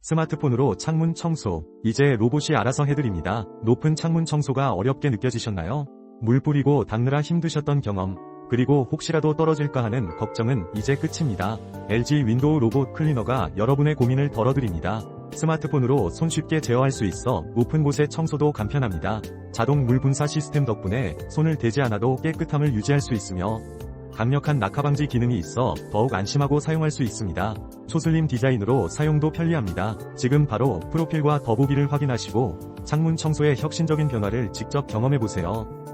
스마트폰으로 창문 청소, 이제 로봇이 알아서 해드립니다. 높은 창문 청소가 어렵게 느껴지셨나요? 물 뿌리고 닦느라 힘드셨던 경험, 그리고 혹시라도 떨어질까 하는 걱정은 이제 끝입니다. LG 윈도우 로봇 클리너가 여러분의 고민을 덜어드립니다. 스마트폰으로 손쉽게 제어할 수 있어 높은 곳의 청소도 간편합니다. 자동 물 분사 시스템 덕분에 손을 대지 않아도 깨끗함을 유지할 수 있으며 강력한 낙하 방지 기능이 있어 더욱 안심하고 사용할 수 있습니다. 초슬림 디자인으로 사용도 편리합니다. 지금 바로 프로필과 더보기를 확인하시고 창문 청소의 혁신적인 변화를 직접 경험해보세요.